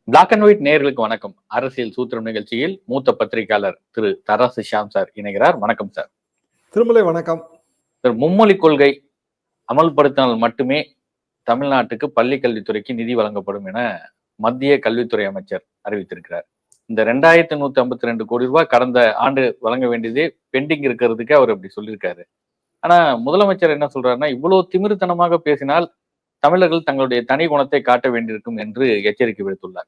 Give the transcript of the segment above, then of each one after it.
Black and white நேயர்களுக்கு வணக்கம். அரசியல் சூத்திரம் நிகழ்ச்சியில் மூத்த பத்திரிகையாளர் திரு தராசு ஷியாம் சார் இணைகிறார். வணக்கம் சார். திருமலை வணக்கம். சார், மும்மொழி கொள்கை அமல்படுத்தினால் மட்டுமே தமிழ்நாட்டுக்கு பள்ளி கல்வித்துறைக்கு நிதி வழங்கப்படும் என மத்திய கல்வித்துறை அமைச்சர் அறிவித்திருக்கிறார். இந்த 2152 கோடி ரூபாய் கடந்த ஆண்டு வழங்க வேண்டியதே பெண்டிங் இருக்கிறதுக்கு அவர் அப்படி சொல்லியிருக்காரு. ஆனா முதலமைச்சர் என்ன சொல்றாருன்னா, இவ்வளவு திமிருத்தனமாக பேசினால் தமிழர்கள் தங்களுடைய தனி குணத்தை காட்ட வேண்டியிருக்கும் என்று எச்சரிக்கை விடுத்துள்ளார்.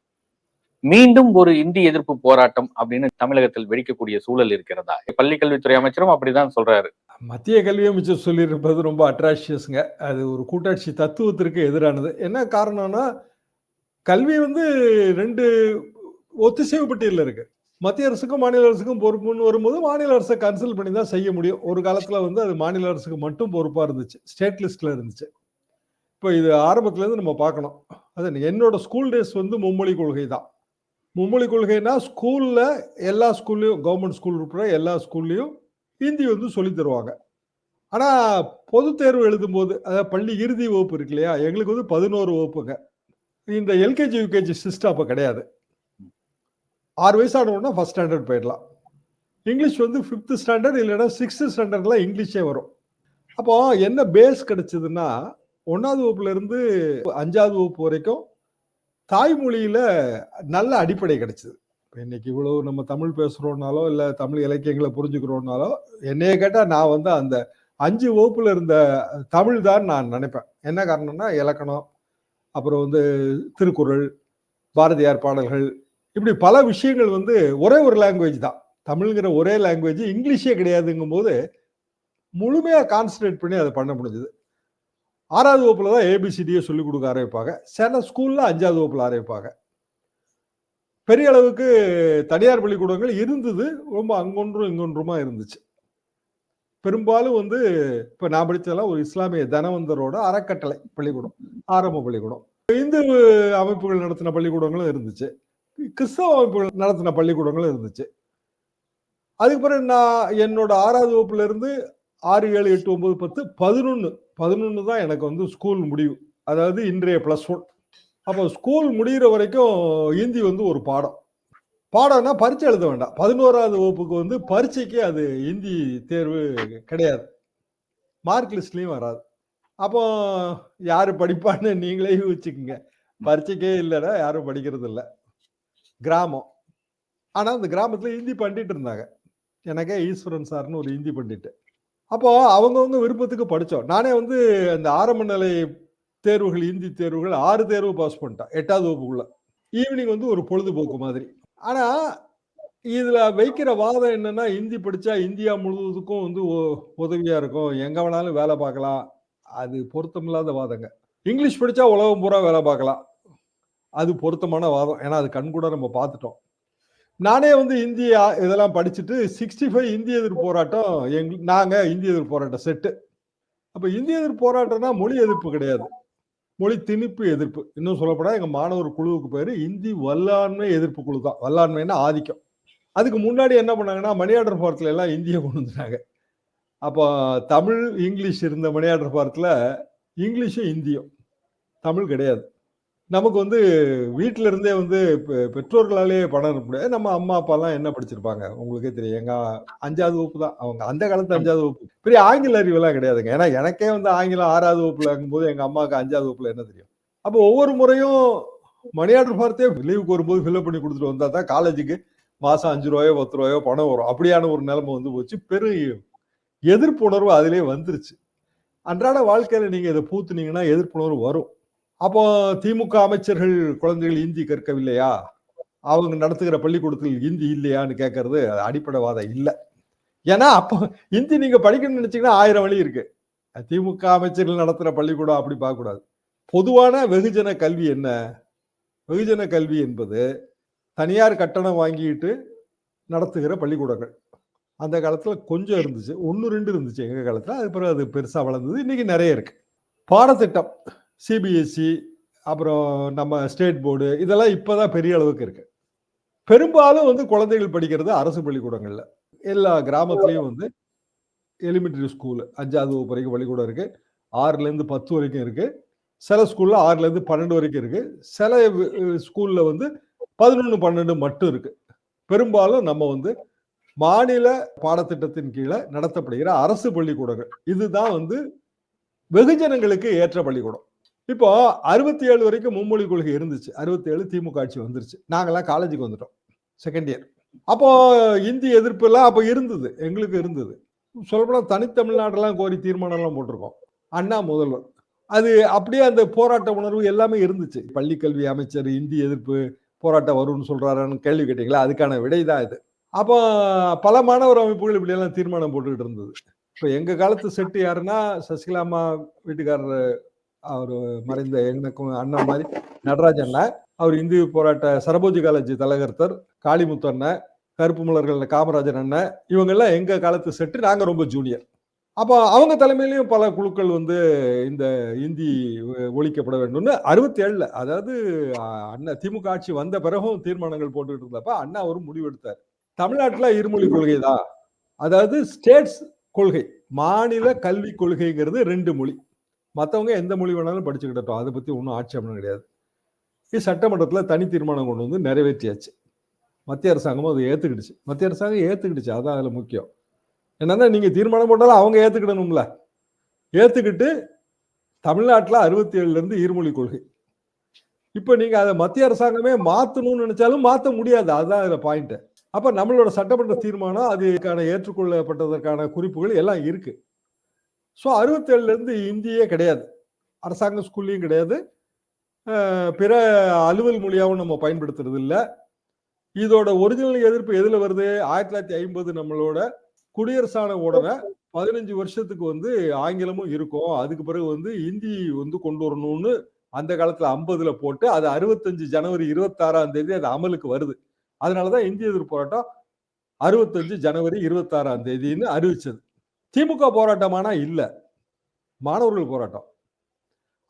மீண்டும் ஒரு இந்தி எதிர்ப்பு போராட்டம் அப்படின்னு தமிழகத்தில் வெடிக்கக்கூடிய சூழல் இருக்கிறதா? பள்ளிக்கல்வித்துறை அமைச்சரும் அப்படிதான் சொல்றாரு. மத்திய கல்வி அமைச்சர் சொல்லியிருப்பது ரொம்ப அட்ராஷியஸ்ங்க. அது ஒரு கூட்டாட்சி தத்துவத்திற்கு எதிரானது. என்ன காரணம்னா, கல்வி 2 ஒத்திசைவு பட்டியலில் இருக்கு. மத்திய அரசுக்கும் மாநில அரசுக்கும் பொறுப்புன்னு வரும்போது மாநில அரசை கன்சல்ட் பண்ணி தான் செய்ய முடியும். ஒரு காலத்துல அது மாநில அரசுக்கு மட்டும் பொறுப்பா இருந்துச்சு, ஸ்டேட் லிஸ்ட்ல இருந்துச்சு. இப்போ இது ஆரம்பத்துல இருந்து நம்ம பார்க்கணும். அது என்னோட ஸ்கூல் டேஸ் மும்மொழி கொள்கை தான். மும்மொழி கொள்கைனா ஸ்கூல்ல எல்லா ஸ்கூல்லையும், கவர்மெண்ட் ஸ்கூல் உட்பட எல்லா ஸ்கூல்லையும் ஹிந்தி சொல்லி தருவாங்க. ஆனா பொது தேர்வு எழுதும்போது, அதாவது பள்ளி இறுதி வகுப்பு இருக்கு இல்லையா, எங்களுக்கு 11 வகுப்புங்க. இந்த எல்கேஜி யூகேஜி சிஸ்டம் அப்ப கிடையாது. 6 வயசான உடனே ஃபர்ஸ்ட் ஸ்டாண்டர்ட் போயிடலாம். இங்கிலீஷ் 5th ஸ்டாண்டர்ட் இல்லைன்னா 6th ஸ்டாண்டர்ட்ல இங்கிலீஷே வரும். அப்போ என்ன பேஸ் கிடைச்சதுன்னா, 1வது வகுப்புல இருந்து 5வது வகுப்பு வரைக்கும் தாய்மொழியில நல்ல அடிப்படை கிடைச்சது. இன்னைக்கு இவ்வளவு நம்ம தமிழ் பேசுறோம்னாலோ இல்ல தமிழ் இலக்கியங்களை புரிஞ்சுக்கிறோம்னாலோ, என்னைய கேட்டா நான் அந்த 5 வகுப்புல இருந்த தமிழ் தான் நான் நினைப்பேன். என்ன காரணம்னா, இலக்கணம், அப்புறம் திருக்குறள், பாரதியார் பாடல்கள், இப்படி பல விஷயங்கள் ஒரே ஒரு லாங்குவேஜ் தான். தமிழ்ங்கிற ஒரே லாங்குவேஜ், இங்கிலீஷே கிடையாதுங்கும் போது முழுமையா கான்சன்ட்ரேட் பண்ணி அதை பண்ண முடிஞ்சது. 6வது வகுப்புல தான் ஏபிசிடியை சொல்லிக் கொடுக்க ஆரம்பிப்பாங்க. சில ஸ்கூல்ல 5வது வகுப்புல ஆரம்பிப்பாங்க. பெரிய அளவுக்கு தனியார் பள்ளிக்கூடங்கள் இருந்தது, ரொம்ப அங்கொன்றும் இங்கொன்றுமா இருந்துச்சு. பெரும்பாலும் இப்ப நான் படிச்சதெல்லாம் ஒரு இஸ்லாமிய தனவந்தரோட அறக்கட்டளை பள்ளிக்கூடம், ஆரம்ப பள்ளிக்கூடம். இந்து அமைப்புகள் நடத்தின பள்ளிக்கூடங்களும் இருந்துச்சு, கிறிஸ்தவ அமைப்புகள் நடத்தின பள்ளிக்கூடங்களும் இருந்துச்சு. அதுக்கு பிறகு நான் என்னோட 6வது வகுப்புல இருந்து 6, 7, 8, 9, 10, 11 தான் எனக்கு ஸ்கூல் முடிவு. அதாவது இன்றைய +1. அப்போ ஸ்கூல் முடிகிற வரைக்கும் ஹிந்தி ஒரு பாடம்னா பரீட்சை எழுத வேண்டாம். 11வது வகுப்புக்கு பரீட்சைக்கு அது ஹிந்தி தேர்வு கிடையாது, மார்க் லிஸ்ட்லயும் வராது. அப்போ யாரு படிப்பான்னு நீங்களே யோசிச்சுக்குங்க. பரீட்சைக்கே இல்லைன்னா யாரும் படிக்கிறது இல்லை. கிராமம், ஆனா அந்த கிராமத்துல ஹிந்தி பண்ணிட்டு இருந்தாங்க. எனக்கே ஈஸ்வரன் சார்னு ஒரு ஹிந்தி பண்ணிட்டு, அப்போ அவங்கவுங்க விருப்பத்துக்கு படித்தோம். நானே அந்த ஆரம்ப நிலை தேர்வுகள், ஹிந்தி தேர்வுகள் 6 தேர்வு பாஸ் பண்ணிட்டேன் 8வது வகுப்புக்குள்ள. ஈவினிங் ஒரு பொழுதுபோக்கு மாதிரி. ஆனா இதுல வைக்கிற வாதம் என்னன்னா, ஹிந்தி படிச்சா இந்தியா முழுவதுக்கும் உதவியா இருக்கும், எங்க வேணாலும் வேலை பார்க்கலாம். அது பொருத்தமில்லாத வாதங்க. இங்கிலீஷ் படிச்சா உலகம் பூரா வேலை பார்க்கலாம், அது பொருத்தமான வாதம். ஏன்னா அது கண்கூட நம்ம பார்த்துட்டோம். நானே ஹிந்தி இதெல்லாம் படிச்சுட்டு 65 இந்திய எதிர்ப்பு போராட்டம், நாங்க இந்திய எதிர்ப்பு போராட்டம் செட்டு. அப்ப இந்திய எதிர்ப்பு போராட்டம்னா மொழி எதிர்ப்பு கிடையாது, மொழி திணிப்பு எதிர்ப்பு. இன்னும் சொல்லப்போனா எங்க மாணவர் குழுவுக்கு பேரு இந்தி வல்லாண்மை எதிர்ப்பு குழு தான். வல்லாண்மைன்னா ஆதிக்கம். அதுக்கு முன்னாடி என்ன பண்ணாங்கன்னா, மணியாடர் பாரத்தில் எல்லாம் இந்தியை கொண்டு வந்துட்டாங்க. அப்போ தமிழ் இங்கிலீஷ் இருந்த மணியாடர் பாரத்தில் இங்கிலீஷும் இந்தியும், தமிழ் கிடையாது. நமக்கு வீட்டில இருந்தே பெற்றோர்களாலே பணம் அனுப்ப முடியாது. நம்ம அம்மா அப்பாலாம் என்ன படிச்சிருப்பாங்க உங்களுக்கே தெரியும். எங்க 5வது வகுப்பு தான் அவங்க, அந்த காலத்து 5வது வகுப்பு. பெரிய ஆங்கில அறிவெல்லாம் கிடையாதுங்க. ஏன்னா எனக்கே ஆங்கிலம் 6வது வகுப்புல இருக்கும்போது எங்க அம்மாவுக்கு 5வது வகுப்புல என்ன தெரியும். அப்போ ஒவ்வொரு முறையும் மணியாடர் பார்த்தே லீவுக்கு வரும்போது ஃபில்அப் பண்ணி கொடுத்துட்டு வந்தா தான் காலேஜுக்கு மாசம் 5 ரூபாயோ 10 ரூபாயோ பணம் வரும். அப்படியான ஒரு நிலைமை போச்சு. பெரும் எதிர்ப்புணர்வு அதிலே வந்துருச்சு. அன்றாட வாழ்க்கையில நீங்க இதை பூத்துனீங்கன்னா எதிர்ப்புணர்வு வரும். அப்போ திமுக அமைச்சர்கள் குழந்தைகள் இந்தி கற்கவில்லையா, அவங்க நடத்துகிற பள்ளிக்கூடத்தில் இந்தி இல்லையான்னு கேட்கறது அடிப்படை வாதம் இல்லை. ஏன்னா அப்போ இந்தி நீங்க படிக்கணும்னு நினைச்சீங்கன்னா 1000 வழி இருக்கு. திமுக அமைச்சர்கள் நடத்துற பள்ளிக்கூடம் அப்படி பார்க்க கூடாது. பொதுவான வெகுஜன கல்வி என்ன? வெகுஜன கல்வி என்பது தனியார் கட்டணம் வாங்கிட்டு நடத்துகிற பள்ளிக்கூடங்கள். அந்த காலத்துல கொஞ்சம் இருந்துச்சு, 1, 2 இருந்துச்சு எங்க காலத்துல. அது பிறகு அது பெருசா வளர்ந்தது. இன்னைக்கு நிறைய இருக்கு. பாடத்திட்டம் சிபிஎஸ்இ, அப்புறம் நம்ம ஸ்டேட் போர்டு, இதெல்லாம் இப்பதான் பெரிய அளவுக்கு இருக்கு. பெரும்பாலும் குழந்தைகள் படிக்கிறது அரசு பள்ளிக்கூடங்கள்ல. எல்லா கிராமத்திலையும் எலிமெண்டரி ஸ்கூல் 5வது வகுப்பு வரைக்கும் பள்ளிக்கூடம் இருக்கு, 6ல இருந்து 10 வரைக்கும் இருக்கு. சில ஸ்கூல்ல 6ல இருந்து 12 வரைக்கும் இருக்கு. சில ஸ்கூல்ல வந்து 11, 12 மட்டும் இருக்கு. பெரும்பாலும் நம்ம வந்து மாநில பாடத்திட்டத்தின் கீழே நடத்தப்படுகிற அரசு பள்ளிக்கூடங்கள் இதுதான் வந்து வெகுஜனங்களுக்கு ஏற்ற பள்ளிக்கூடம். இப்போ 67 வரைக்கும் மும்மொழி கொள்கை இருந்துச்சு. 67 திமுக ஆட்சி வந்துருச்சு. நாங்கெல்லாம் காலேஜுக்கு வந்துட்டோம். Second year. அப்போ இந்தி எதிர்ப்பு எல்லாம் அப்ப இருந்தது. எங்களுக்கு இருந்தது. சொல்லப்போனா தனித்தமிழ்நாடெல்லாம் கோரி தீர்மானம் எல்லாம் போட்டிருக்கோம். அண்ணா முதல்வர். அது அப்படியே அந்த போராட்ட உணர்வு எல்லாமே இருந்துச்சு. பள்ளிக்கல்வி அமைச்சர் இந்தி எதிர்ப்பு போராட்டம் வரும்னு சொல்றாருன்னு கேள்வி கேட்டீங்களா? அதுக்கான விடைதான் இது. அப்போ பல மாணவர் அமைப்புகள் இப்படி எல்லாம் தீர்மானம் போட்டுக்கிட்டு இருந்தது. இப்ப எங்க காலத்து செட்டு யாருன்னா சசிகலா அம்மா வீட்டுக்காரர், அவர் மறைந்த எனக்கும் அண்ணன் மாதிரி நடராஜ் அண்ணன், அவர் இந்தி போராட்ட சரபோஜி காலேஜ் தலகர்த்தர், காளிமுத்து அண்ணன், கருப்பு மலர்கள் காமராஜர் அண்ணன், இவங்க எல்லாம் எங்க காலத்து செட்டு. நாங்க ரொம்ப ஜூனியர். அப்போ அவங்க தலைமையிலையும் பல குழுக்கள் வந்து இந்த இந்தி ஒழிக்கப்பட வேண்டும்னு 67ல, அதாவது அண்ணா திமுக ஆட்சி வந்த பிறகும் தீர்மானங்கள் போட்டுக்கிட்டு இருந்தப்ப அண்ணா ஒரு முடிவெடுத்தார். தமிழ்நாட்டுல இருமொழி கொள்கை தான், அதாவது ஸ்டேட்ஸ் கொள்கை, மாநில கல்வி கொள்கைங்கிறது 2 மொழி. மற்றவங்க எந்த மொழி வேணாலும் படிச்சுக்கிட்டோம், அதை பத்தி ஒன்றும் ஆட்சேபனம் கிடையாது. இது சட்டமன்றத்துல தனி தீர்மானம் கொண்டு வந்து நிறைவேற்றியாச்சு. மத்திய அரசாங்கமும் அதை ஏத்துக்கிடுச்சு. மத்திய அரசாங்கம் ஏத்துக்கிடுச்சு, அதான் அதுல முக்கியம். என்னன்னா நீங்க தீர்மானம் போட்டாலும் அவங்க ஏத்துக்கிடணும்ல. ஏத்துக்கிட்டு தமிழ்நாட்டுல 67ல இருந்து இருமொழி கொள்கை. இப்ப நீங்க அதை மத்திய அரசாங்கமே மாத்தணும்னு நினைச்சாலும் மாத்த முடியாது. அதுதான் அதுல பாயிண்ட். அப்ப நம்மளோட சட்டமன்ற தீர்மானம் அதுக்கான ஏற்றுக்கொள்ளப்பட்டதற்கான குறிப்புகள் எல்லாம் இருக்கு. ஸோ 67ல இருந்து இந்தியே கிடையாது, அரசாங்க ஸ்கூல்லையும் கிடையாது, பிற அலுவல் மொழியாகவும் நம்ம பயன்படுத்துறது இல்லை. இதோட ஒரிஜினல் எதிர்ப்பு எதுல வருது? 1950 நம்மளோட குடியரசான உடனே 15 வருஷத்துக்கு வந்து ஆங்கிலமும் இருக்கும், அதுக்கு பிறகு வந்து இந்தி வந்து கொண்டு வரணும்னு அந்த காலத்துல 50ல போட்டு அது 65 ஜனவரி 26ஆம் தேதி அது அமலுக்கு வருது. அதனாலதான் இந்திய எதிர்ப்பு போராட்டம் 65 ஜனவரி 26ஆம் தேதின்னு அறிவிச்சது. திமுக போராட்டமானா இல்ல, மாணவர்கள் போராட்டம்.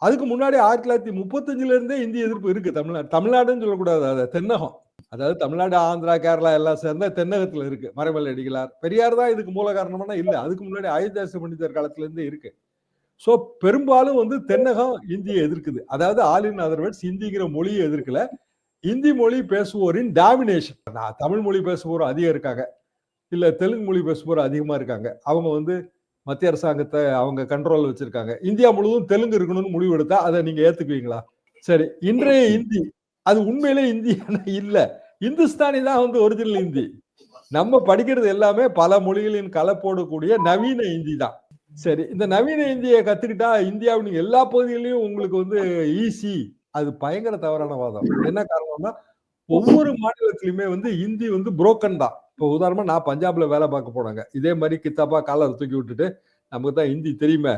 அதுக்கு முன்னாடி 1935ல இருந்தே இந்திய எதிர்ப்பு இருக்கு. தமிழ்நாடுன்னு சொல்லக்கூடாது, அது தென்னகம். அதாவது தமிழ்நாடு, ஆந்திரா, கேரளா எல்லாம் சேர்ந்த தென்னகத்துல இருக்கு. மறைமலை அடிகளார், பெரியார் தான் இதுக்கு மூல காரணம்னா இல்ல, அதுக்கு முன்னாடி அயோத்தியாச பண்டிதர் காலத்துல இருந்தே இருக்கு. சோ பெரும்பாலும் வந்து தென்னகம் இந்தியை எதிர்க்குது. அதாவது ஆல் இன் அதர் வேர்ட்ஸ், இந்திங்கிற மொழியை எதிர்க்கல, இந்தி மொழி பேசுவோரின் டாமினேஷன். தமிழ் மொழி பேசுவோர் அதிகம் இருக்காங்க, இல்ல தெலுங்கு மொழி பேசுவோர் அதிகமா இருக்காங்க. அவங்க வந்து மத்திய அரசாங்கத்தை அவங்க கண்ட்ரோல் வச்சிருக்காங்க. இந்தியா முழுவதும் தெலுங்கு இருக்கணும்னு முடிவு எடுத்தா அதை நீங்க ஏத்துக்குவீங்களா? சரி, இன்றைய இந்தி அது உண்மையிலே இந்தியான இல்ல, இந்துஸ்தானி தான் வந்து ஒரிஜினல் இந்தி. நம்ம படிக்கிறது எல்லாமே பல மொழிகளின் கலப்போடு கூடிய நவீன இந்தி தான். சரி, இந்த நவீன இந்தியை கத்துக்கிட்டா இந்தியாவின் எல்லா பகுதிகளிலும் உங்களுக்கு வந்து ஈஸி. அது பயங்கர தவறான வாதம். என்ன காரணம்னா ஒவ்வொரு மாநிலத்திலுமே வந்து இந்தி வந்து புரோக்கன் தான். இப்போ உதாரணமா நான் பஞ்சாப்ல வேலை பார்க்க போனாங்க, இதே மாதிரி கித்தாப்பா காலர் தூக்கி விட்டுட்டு நமக்கு தான் ஹிந்தி தெரியுமே,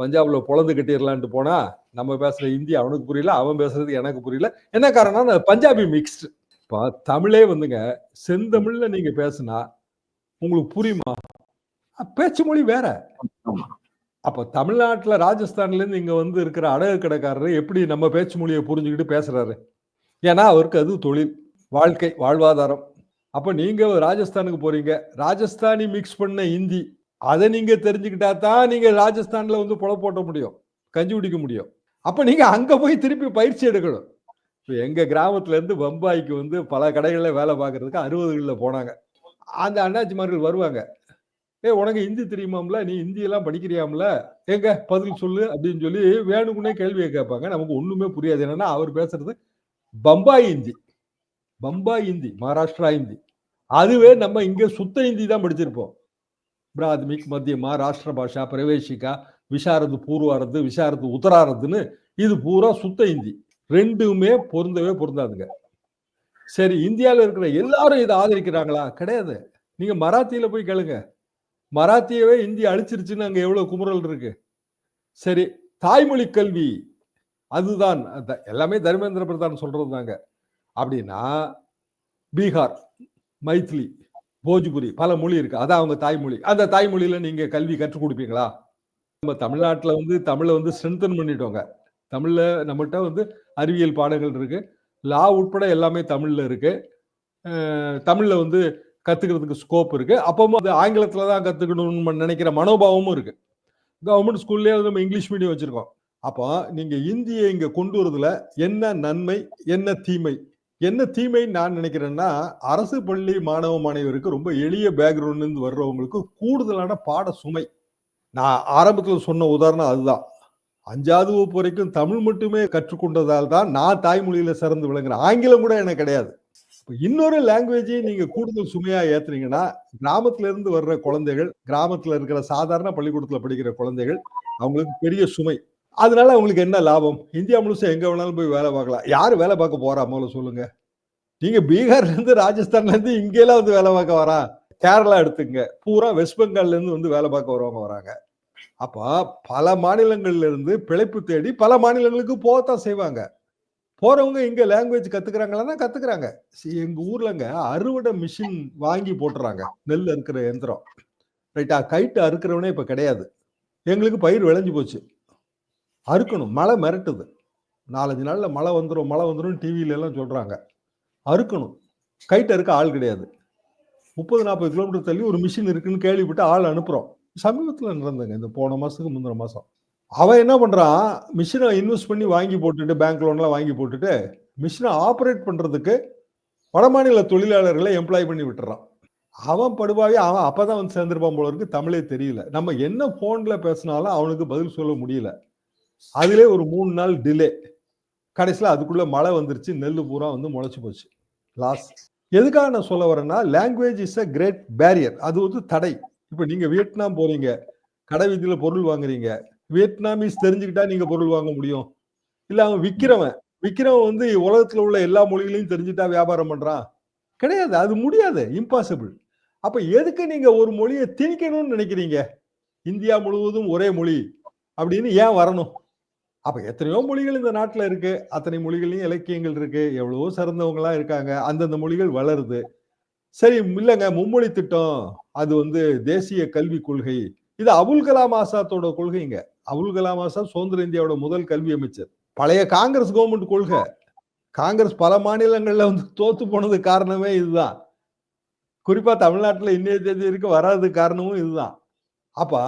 பஞ்சாப்ல பொழந்து கட்டிடலான்ட்டு போனா நம்ம பேசுற ஹிந்தி அவனுக்கு புரியல, அவன் பேசுறது எனக்கு புரியல. என்ன காரணம்னா பஞ்சாபி மிக்ஸ்டு. இப்போ தமிழே வந்துங்க செந்தமிழ்ல நீங்க பேசுனா உங்களுக்கு புரியுமா? பேச்சு மொழி வேற. அப்ப தமிழ்நாட்டுல ராஜஸ்தான்ல இருந்து இங்க வந்து இருக்கிற அடகு கடைக்காரரு எப்படி நம்ம பேச்சு மொழியை புரிஞ்சுக்கிட்டு பேசுறாரு? ஏன்னா அவருக்கு அது தொழில், வாழ்க்கை, வாழ்வாதாரம். அப்ப நீங்க ராஜஸ்தானுக்கு போறீங்க, ராஜஸ்தானி மிக்ஸ் பண்ண இந்தி, அதை நீங்க தெரிஞ்சுக்கிட்டா தான் நீங்க ராஜஸ்தான்ல வந்து பொழப்பு போட்ட முடியும், கஞ்சி குடிக்க முடியும். அப்ப நீங்க அங்க போய் திருப்பி பயிற்சி எடுக்கணும். எங்க கிராமத்துல இருந்து பம்பாய்க்கு வந்து பல கடைகள்ல வேலை பார்க்கறதுக்கு 60களில் போனாங்க. அந்த அண்ணாச்சிமார்கள் வருவாங்க, உனக்கு ஹிந்தி தெரியுமாம்ல, நீ ஹிந்தி எல்லாம் படிக்கிறியாம்ல, எங்க பதில் சொல்லு அப்படின்னு சொல்லி வேணுக்குன்னே கேள்வியை கேட்பாங்க. நமக்கு ஒண்ணுமே புரியாது. என்னன்னா அவர் பேசுறது பம்பாய் ஹிந்தி, பம்பாய் ஹிந்தி, மகாராஷ்டிரா ஹிந்தி. அதுவே நம்ம இங்க சுத்த ஹிந்தி தான் படிச்சிருப்போம். பிராத்மிக், மத்தியமா, ராஷ்டிர பாஷா, பிரவேசிகா, விஷாரது பூர்வாரது, விஷாரது உத்தராரதுன்னு இது பூரா சுத்த ஹிந்தி. ரெண்டுமே பொருந்தவே பொருந்தாதுங்க. சரி, இந்தியாவில் இருக்கிற எல்லாரும் இதை ஆதரிக்கிறாங்களா? கிடையாது. நீங்க மராத்தியில போய் கேளுங்க, மராத்தியவே இந்தி அழிச்சிருச்சுன்னு அங்க எவ்வளவு குமுறல் இருக்கு. சரி, தாய்மொழி கல்வி அதுதான் எல்லாமே தர்மேந்திர பிரதான் சொல்றது தாங்க. அப்படின்னா பீகார் மைத்திலி, போஜ்புரி, பல மொழி இருக்கு, அதான் அவங்க தாய்மொழி. அந்த தாய்மொழியில நீங்க கல்வி கற்றுக் கொடுப்பீங்களா? நம்ம தமிழ்நாட்டுல வந்து தமிழை வந்து ஸ்ட்ரென்தன் பண்ணிட்டோங்க. தமிழ்ல நம்மகிட்ட வந்து அறிவியல் பாடங்கள் இருக்கு, லா உட்பட எல்லாமே தமிழ்ல இருக்கு. தமிழ்ல வந்து கத்துக்கிறதுக்கு ஸ்கோப் இருக்கு. அப்பவும் அது ஆங்கிலத்துல தான் கத்துக்கணும்னு நினைக்கிற மனோபாவமும் இருக்கு. கவர்மெண்ட் ஸ்கூல்லேயே நம்ம இங்கிலீஷ் மீடியம் வச்சிருக்கோம். அப்போ நீங்க இந்தியை இங்க கொண்டு வரதுல என்ன நன்மை, என்ன தீமை? என்ன தீமைன்னு நான் நினைக்கிறேன்னா, அரசு பள்ளி மாணவ, மாணவியருக்கு ரொம்ப எளிய பேக்ரவுண்ட்ல இருந்து வர்றவங்களுக்கு கூடுதலான பாட சுமை. நான் ஆரம்பத்துல சொன்ன உதாரணம் அதுதான். 5வது வகுப்பு வரைக்கும் தமிழ் மட்டுமே கற்றுக்கொண்டதால் தான் நான் தாய்மொழியில சிறந்து விளங்குறேன். ஆங்கிலம் கூட எனக்கு கிடையாது. இப்ப இன்னொரு லாங்குவேஜையும் நீங்க கூடுதல் சுமையா ஏத்துனீங்கன்னா, கிராமத்துல இருந்து வர்ற குழந்தைகள், கிராமத்துல இருக்கிற சாதாரண பள்ளிக்கூடத்துல படிக்கிற குழந்தைகள், அவங்களுக்கு பெரிய சுமை. அதனால அவங்களுக்கு என்ன லாபம்? இந்தியா முழுசும் எங்க வேணாலும் போய் வேலை பார்க்கலாம். யாரு வேலை பார்க்க போறா முதல்ல சொல்லுங்க? நீங்க பீகார்ல இருந்து, ராஜஸ்தான்ல இருந்து இங்கெல்லாம் வந்து வேலை பார்க்க வரா? கேரளா எடுத்துங்க. பூரா வெஸ்ட் பெங்கால்ல இருந்து வந்து வேலை பார்க்க வரவங்க வராங்க. அப்ப பல மாநிலங்கள்ல இருந்து பிழைப்பு தேடி பல மாநிலங்களுக்கு போகத்தான் செய்வாங்க. போறவங்க இங்க லாங்குவேஜ் கத்துக்கிறாங்களான்னா கத்துக்கிறாங்க. எங்க ஊர்லங்க அறுவடை மிஷின் வாங்கி போட்டுறாங்க. நெல் அறுக்கிற எந்திரம். ரைட்டா? கைட்டு அறுக்கிறவனே இப்ப கிடையாது. எங்களுக்கு பயிர் விளைஞ்சு போச்சு. அறுக்கணும். மழை மிரட்டுது. 4, 5 நாள்ல மழை வந்துரும் டிவில எல்லாம் சொல்றாங்க. அறுக்கணும். கைட்டு அறுக்க ஆள் கிடையாது. 30, 40 கிலோமீட்டர் தள்ளி ஒரு மிஷின் இருக்குன்னு கேள்விப்பட்டு ஆள் அனுப்புறோம். சமீபத்துல நடந்தங்க. இந்த போன மாசத்துக்கு முந்தின மாசம். அவன் என்ன பண்றான்? மிஷினை இன்வெஸ்ட் பண்ணி வாங்கி போட்டுட்டு, பேங்க் லோன்லாம் வாங்கி போட்டுட்டு, மிஷினை ஆபரேட் பண்றதுக்கு வடமாநில தொழிலாளர்களை எம்ப்ளாய் பண்ணி விட்டுறான். அவன் படுபாவி. அவன் அப்பதான் வந்து சேர்ந்திருப்பான் போல இருக்கு. தமிழே தெரியல. நம்ம என்ன போன்ல பேசினாலும் அவனுக்கு பதில் சொல்ல முடியல. அதிலே ஒரு 3 நாள் டிலே. கடைசியில அதுக்குள்ள மழை வந்துருச்சு. நெல்லு பூரா வந்து முளைச்சு போச்சு. லாஸ். எதுக்காக நான் சொல்ல வரேன்னா, language is a great barrier. அது வந்து தடை. இப்ப நீங்க வியட்நாம் போறீங்க. கடை வீதியில பொருள் வாங்குறீங்க. வியட்நாமீஸ் தெரிஞ்சுக்கிட்டா நீங்க பொருள் வாங்க முடியும். இல்ல அவன் விக்கிறவன் வந்து உலகத்துல உள்ள எல்லா மொழிகளையும் தெரிஞ்சுட்டா வியாபாரம் பண்றான்? கிடையாது. அது முடியாது. இம்பாசிபிள். அப்ப எதுக்கு நீங்க ஒரு மொழியை திணிக்கணும்னு நினைக்கிறீங்க? இந்தியா முழுவதும் ஒரே மொழி அப்படின்னு ஏன் வரணும்? அப்ப எத்தனையோ மொழிகள் இந்த நாட்டுல இருக்கு. அத்தனை மொழிகளையும் இலக்கியங்கள் இருக்கு. எவ்வளவோ சிறந்தவங்க எல்லாம் இருக்காங்க. அந்தந்த மொழிகள் வளருது. சரி, இல்லங்க மும்மொழி திட்டம், அது வந்து தேசிய கல்விக் கொள்கை. இது அபுல் கலாம் ஆசாத்தோட கொள்கைங்க. அபுல் கலாம் ஆசாத் சுதந்திர இந்தியாவோட முதல் கல்வி அமைச்சர். பழைய காங்கிரஸ் கவர்மெண்ட் கொள்கை. காங்கிரஸ் பல மாநிலங்கள்ல வந்து தோத்து போனது காரணமே இதுதான். குறிப்பா தமிழ்நாட்டுல இன்னைய தேதி வரைக்கும் வராதது காரணமும் இதுதான். அப்ப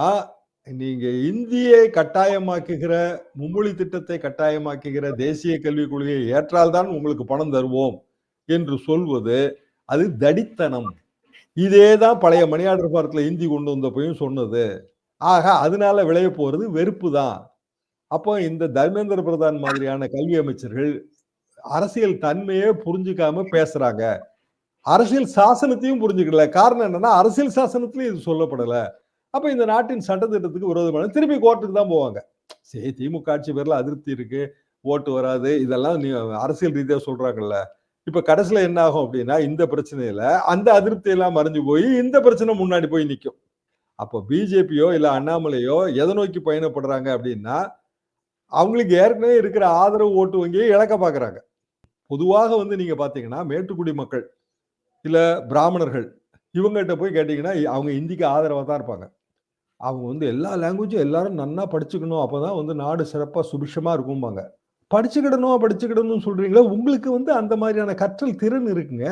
நீங்க இந்தியை கட்டாயமாக்குகிற, மும்மொழி திட்டத்தை கட்டாயமாக்குகிற தேசிய கல்விக் கொள்கையை ஏற்றால்தான் உங்களுக்கு பணம் தருவோம் என்று சொல்வது அது தடித்தனம். இதேதான் பழைய மணியாளர் பாரத்துல இந்தி கொண்டு வந்தப்பையும் சொன்னது. ஆக அதனால விளைய போறது வெறுப்பு தான். அப்போ இந்த தர்மேந்திர பிரதான் மாதிரியான கல்வி அமைச்சர்கள் அரசியல் தன்மையே புரிஞ்சுக்காம பேசுறாங்க. அரசியல் சாசனத்தையும் புரிஞ்சுக்கல. காரணம் என்னன்னா, அரசியல் சாசனத்திலயும் இது சொல்லப்படல. அப்ப இந்த நாட்டின் சட்டத்திட்டத்துக்கு விரோதமான திருப்பி கோர்ட்டுக்கு தான் போவாங்க. சரி, திமுக ஆட்சி பேர்ல அதிருப்தி இருக்கு, ஓட்டு வராது, இதெல்லாம் நீ அரசியல் ரீதியா சொல்றாங்கல்ல. இப்ப கடைசியில என்ன ஆகும் அப்படின்னா, இந்த பிரச்சனையில அந்த அதிருப்தி எல்லாம் மறைஞ்சு போய் இந்த பிரச்சனை முன்னாடி போய் நிற்கும். அப்போ பிஜேபியோ இல்ல அண்ணாமலையோ எதை நோக்கி பயணப்படுறாங்க அப்படின்னா, அவங்களுக்கு ஏற்கனவே இருக்கிற ஆதரவு ஓட்டு வங்கியை இழக்க பாக்குறாங்க. பொதுவாக வந்து நீங்க பாத்தீங்கன்னா, மேட்டுக்குடி மக்கள் இல்ல பிராமணர்கள் இவங்ககிட்ட போய் கேட்டீங்கன்னா அவங்க இந்திக்கு ஆதரவா தான் இருப்பாங்க. அவங்க வந்து எல்லா லாங்குவேஜும் எல்லாரும் நன்னா படிச்சுக்கணும், அப்பதான் வந்து நாடு சிறப்பா சுபிஷமா இருக்கும்பாங்க. படிச்சுக்கிடணும் சொல்றீங்களா? உங்களுக்கு வந்து அந்த மாதிரியான கற்றல் திறன் இருக்குங்க.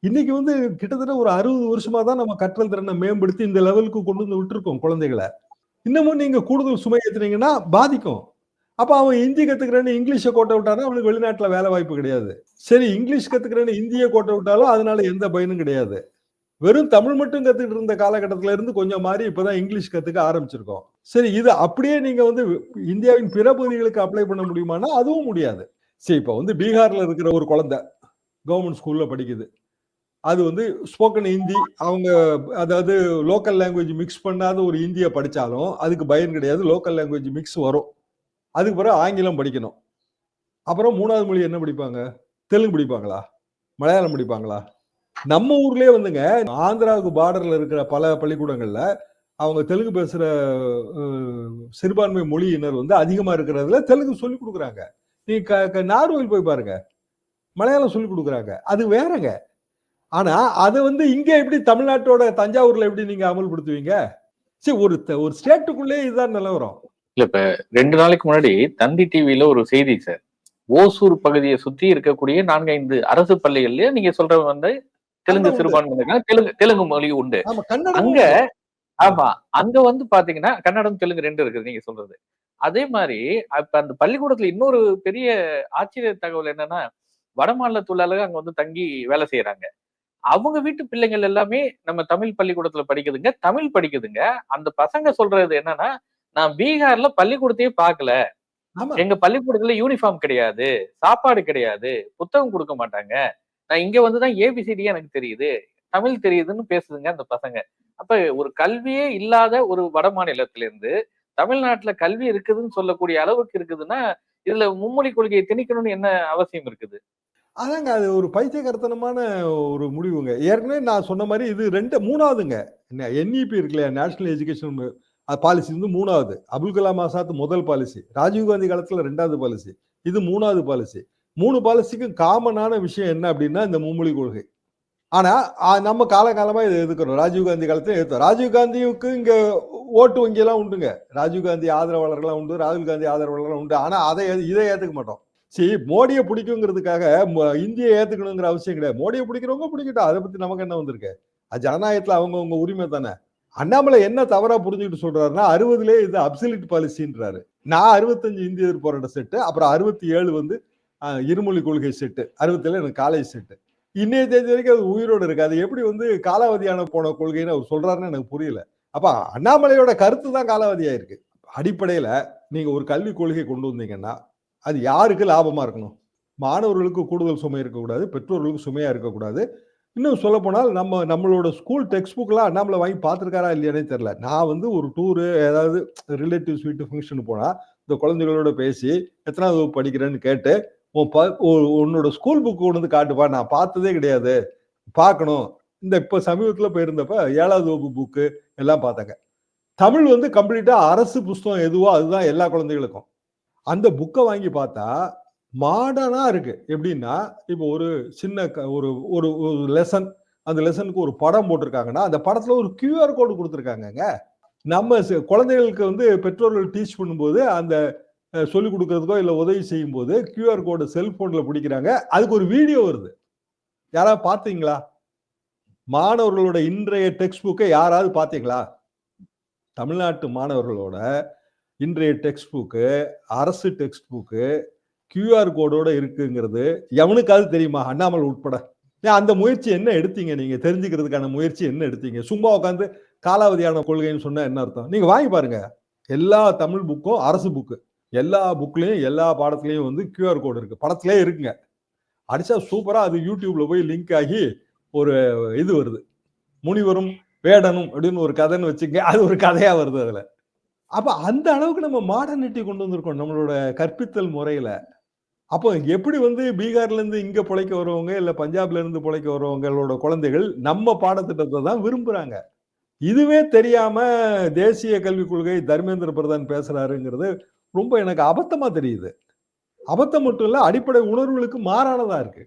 இன்னைக்கு வந்து கிட்டத்தட்ட ஒரு 60 வருஷமா தான் நம்ம கற்றல் திறனை மேம்படுத்தி இந்த லெவலுக்கு கொண்டு வந்து விட்டுருக்கோம் குழந்தைகளை. இன்னமும் நீங்க கூடுதல் சுமை ஏத்துனீங்கன்னா பாதிக்கும். அப்ப அவன் ஹிந்தி கத்துக்கிறேன்னு இங்கிலீஷை கோட்டை விட்டானா அவனுக்கு வெளிநாட்டுல வேலை வாய்ப்பு கிடையாது. சரி, இங்கிலீஷ் கத்துக்கிறேன்னு இந்தியை கோட்டை விட்டாலும் அதனால எந்த பயனும் கிடையாது. வெறும் தமிழ் மட்டும் கத்துக்கிட்டு இருந்த காலகட்டத்தில இருந்து கொஞ்சம் மாறி இப்பதான் இங்கிலீஷ் கத்துக்க ஆரம்பிச்சிருக்கோம். சரி, இது அப்படியே நீங்க வந்து இந்தியாவின் பிற பகுதிகளுக்கு அப்ளை பண்ண முடியுமானா அதுவும் முடியாது. சரி, இப்ப வந்து பீகார்ல இருக்கிற ஒரு குழந்தை கவர்மெண்ட் ஸ்கூல்ல படிக்குது. அது வந்து ஸ்போக்கன் ஹிந்தி, அவங்க அதாவது லோக்கல் லாங்குவேஜ் மிக்ஸ் பண்ணாத ஒரு ஹிந்தியை படிச்சாலும் அதுக்கு பயன் கிடையாது. லோக்கல் லாங்குவேஜ் மிக்ஸ் வரும். அதுக்கு பிறகு ஆங்கிலம் படிக்கணும். அப்புறம் 3வது மொழி என்ன படிப்பாங்க? தெலுங்கு படிப்பாங்களா? மலையாளம் படிப்பாங்களா? நம்ம ஊர்லயே வந்துங்க ஆந்திராவுக்கு பார்டர்ல இருக்கிற பல பள்ளிக்கூடங்கள்ல அவங்க தெலுங்கு பேசுற சிறுபான்மை மொழியினர் வந்து அதிகமா இருக்கிறதுல தெலுங்கு சொல்லி கொடுக்குறாங்க. நீங்க நார்வேல் போய் பாருங்க, மலையாளம் சொல்லி கொடுக்குறாங்க. அது வேறங்க. ஆனா அதை வந்து இங்க எப்படி தமிழ்நாட்டோட தஞ்சாவூர்ல எப்படி நீங்க அமல்படுத்துவீங்க? சரி, ஒரு ஸ்டேட்டுக்குள்ளே இதுதான் நிலவரம். இல்ல, இப்ப 2 நாளைக்கு முன்னாடி தந்தி டிவில ஒரு செய்தி சார். ஓசூர் பகுதியை சுத்தி இருக்கக்கூடிய 4, 5 அரசு பள்ளிகள்லயே நீங்க சொல்ற வந்து தெலுங்கு சிறுபான்மையினர் தெலுங்கு மொழி உண்டு. அங்க ஆமா, அங்க வந்து பாத்தீங்கன்னா கன்னடம் தெலுங்கு 2 இருக்குது நீங்க சொல்றது. அதே மாதிரி அப்ப அந்த பள்ளிக்கூடத்துல இன்னொரு பெரிய ஆச்சரிய தகவல் என்னன்னா, வடமாநில தொழிலாளர்கள் அங்க வந்து தங்கி வேலை செய்யறாங்க. அவங்க வீட்டு பிள்ளைங்கள் எல்லாமே நம்ம தமிழ் பள்ளிக்கூடத்துல படிக்குதுங்க. தமிழ் படிக்குதுங்க. அந்த பசங்க சொல்றது என்னன்னா, "நான் பீகார்ல பள்ளிக்கூடத்தையே பார்க்கல. ஆமா. எங்க பள்ளிக்கூடத்துல யூனிஃபார்ம் கிடையாது. சாப்பாடு கிடையாது. புத்தகம் குடுக்க மாட்டாங்க. நான் இங்க வந்து தான் ஏபிசிடியே எனக்கு தெரியுது. தமிழ் தெரியுதுன்னு பேசுதுங்க அந்த பசங்க." அப்ப ஒரு கல்வியே இல்லாத ஒரு வடமாநிலத்திலிருந்து, தமிழ்நாட்டுல கல்வி இருக்குதுன்னு சொல்லக்கூடிய அளவுக்கு இருக்குதுன்னா, இதுல மும்மொழி கொள்கையை திணிக்கணும்னு என்ன அவசியம் இருக்குது? அதாங்க அது ஒரு பைத்தியக்காரத்தனமான ஒரு முடிவுங்க. ஏற்கனவே நான் சொன்ன மாரி இது 3வதுங்க. NEP இருக்கு இல்லையா? நேஷனல் எஜுகேஷன் பாலிசி வந்து 3வது. அபுல் கலாம் ஆசாத் முதல் பாலிசி. ராஜீவ் காந்தி காலத்துல 2வது பாலிசி. இது 3வது பாலிசி. 3 பாலிசிக்கும் காமனான விஷயம் என்ன அப்டின்னா, இந்த மும்மொழி கொள்கை. ஆனா, நம்ம காலகாலமா இத எதிர்க்கிறோம். ராஜீவ் காந்தி காலத்துல எதிர்த்தோம். ராஜீவ் காந்திக்கு இங்க ஓட்டு வங்கியெல்லாம் உண்டுங்க. ராஜீவ் காந்தி ஆதரவாளர்கள்லாம் உண்டு. ராகுல் காந்தி ஆதரவாளர்கள்லாம் உண்டு. ஆனா இதை ஏத்துக்க மாட்டோம். மோடியை பிடிக்குங்கிறதுக்காக இந்தியை ஏத்துக்கணுங்கிற அவசியம் கிடையாது. மோடியை பிடிக்கிறவங்க பிடிக்கட்டும். அதை பத்தி நமக்கு என்ன வந்திருக்கு? அது ஜனநாயகத்துல அவங்கவுங்க உரிமை தானே. அண்ணாமலை என்ன தவறா புரிஞ்சுக்கிட்டு சொல்றாருன்னா 60லயே இது அப்சல்யூட் பாலிசின்றாரு. நான் 65 இந்திய எதிர்ப்பு போராட்ட செட்டு, அப்புறம் 67 வந்து இருமொழி கொள்கை செட்டு, 67 எனக்கு காலேஜ் செட்டு. இன்னைய தேதி வரைக்கும் அது உயிரோடு இருக்கு. அது எப்படி வந்து காலாவதியான போன கொள்கைன்னு அவர் சொல்றாருன்னு எனக்கு புரியல. அப்ப அண்ணாமலையோட கருத்து தான் காலாவதியா இருக்கு. அடிப்படையில நீங்க ஒரு கல்விக் கொள்கை கொண்டு வந்தீங்கன்னா அது யாருக்கு லாபமா இருக்கணும்? மாணவர்களுக்கு கூடுதல் சுமை இருக்கக்கூடாது, பெற்றோர்களுக்கு சுமையா இருக்கக்கூடாது. இன்னும் சொல்ல போனால் நம்மளோட ஸ்கூல் டெக்ஸ்ட் புக்லாம் அண்ணாமலை வாங்கி பார்த்திருக்காரா இல்லையானே தெரியல. நான் வந்து ஒரு டூரு ஏதாவது ரிலேட்டிவ்ஸ் வீட்டு ஃபங்க்ஷன் போனா இந்த குழந்தைகளோட பேசி எத்தனாவது வகுப்பு படிக்கிறேன்னு கேட்டு உன்னோட ஸ்கூல் புக் கொண்டு வந்து காட்டுப்பா, நான் பார்த்ததே கிடையாது, பார்க்கணும். இந்த இப்ப சமீபத்துல போயிருந்தப்ப 7வது வகுப்பு புக்கு எல்லாம் பார்த்தாங்க. தமிழ் வந்து கம்ப்ளீட்டா அரசு புஸ்தகம் எதுவோ அதுதான் எல்லா குழந்தைகளுக்கும். அந்த புக்கை வாங்கி பார்த்தா மாடர்னா இருக்கு. எப்படின்னா இப்போ ஒரு சின்ன ஒரு ஒரு லெசன், அந்த லெசனுக்கு ஒரு படம் போட்டிருக்காங்கன்னா அந்த படத்துல ஒரு QR கோடு கொடுத்துருக்காங்க. நம்ம குழந்தைகளுக்கு வந்து பெற்றோர்கள் டீச் பண்ணும்போது அந்த சொல்லிக் கொடுக்கறதுக்கோ இல்ல உதவி செய்யும் போது QR கோடு செல்போன்ல பிடிக்கிறாங்க. அதுக்கு ஒரு வீடியோ வருது. யாராவது பாத்தீங்களா? மாணவர்களோட இன்றைய டெக்ஸ்ட் புக்கை யாராவது பாத்தீங்களா? தமிழ்நாட்டு மாணவர்களோட இன்றைய டெக்ஸ்ட் புக்கு, அரசு டெக்ஸ்ட் புக்கு QR கோடோட இருக்குங்கிறது எவனுக்காவது தெரியுமா? அண்ணாமலை உட்பட. அந்த முயற்சி என்ன எடுத்தீங்க? நீங்க தெரிஞ்சுக்கிறதுக்கான முயற்சி என்ன எடுத்தீங்க? சும்மா உட்காந்து காலாவதியான கொள்கைன்னு சொன்னா என்ன அர்த்தம்? நீங்க வாங்கி பாருங்க. எல்லா தமிழ் புக்கும் அரசு புக்கு. எல்லா புக்லயும் எல்லா பாடத்திலையும் வந்து QR கோடு இருக்கு. படத்திலே இருக்குங்க. அடிச்சா சூப்பரா அது யூடியூப்ல போய் லிங்க் ஆகி ஒரு இது வருது. முனிவரும் வேடனும் அப்படின்னு ஒரு கதைன்னு வச்சுங்க. அது ஒரு கதையா வருது அதுல. அப்ப அந்த அளவுக்கு நம்ம மாடர்னிட்டி கொண்டு வந்திருக்கோம் நம்மளோட கற்பித்தல் முறையில. அப்போ எப்படி வந்து பீகார்ல இருந்து இங்க பிழைக்க வரவங்க இல்ல பஞ்சாப்ல இருந்து பிழைக்க வரவங்களோட குழந்தைகள் நம்ம பாடத்திட்டத்தை தான் விரும்புறாங்க. இதுவே தெரியாம தேசிய கல்விக் கொள்கை தர்மேந்திர பிரதான் பேசுறாருங்கிறது ரொம்ப எனக்கு அபத்தமா தெரியுது. அபத்தம் மட்டும் இல்ல, அடிப்படை உணர்வுகளுக்கு மாறானதா இருக்கு.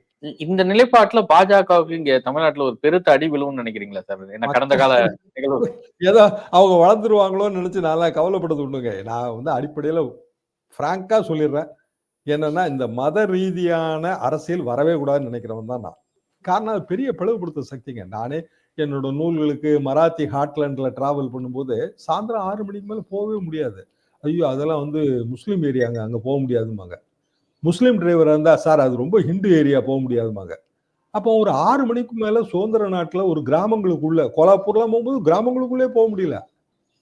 இந்த நிலைப்பாட்டுல பாஜகவுக்கு இங்க தமிழ்நாட்டுல ஒரு பெருத்த அடி விழுவும்னு நினைக்கிறீங்களா சார்? என்ன கடந்த கால நிகழ்வு ஏதோ அவங்க வளர்ந்துருவாங்களோன்னு நினைச்சு நல்லா கவலைப்படுறது உண்டுங்க. நான் வந்து அடிப்படையில பிராங்கா சொல்லிடுறேன். என்னன்னா இந்த மத ரீதியான அரசியல் வரவே கூடாதுன்னு நினைக்கிறவன் தான் நான். காரணம் அது பெரிய பிளவுபடுத்த சக்திங்க. நானே என்னோட நூல்களுக்கு மராத்தி ஹாட்லேண்ட்ல டிராவல் பண்ணும்போது சாயந்தரம் 6 மணிக்கு மேல போகவே முடியாது. ஐயோ அதெல்லாம் வந்து முஸ்லீம் ஏரியாங்க, அங்க போக முடியாதுமாங்க. முஸ்லீம் டிரைவரா இருந்தா சார் அது ரொம்ப ஹிந்து ஏரியா போக முடியாதுமாங்க. அப்போ ஒரு 6 மணிக்கு மேல சுதந்திர நாட்டுல ஒரு கிராமங்களுக்குள்ள கோலாப்பூர்லாம் போகும்போது கிராமங்களுக்குள்ளே போக முடியல.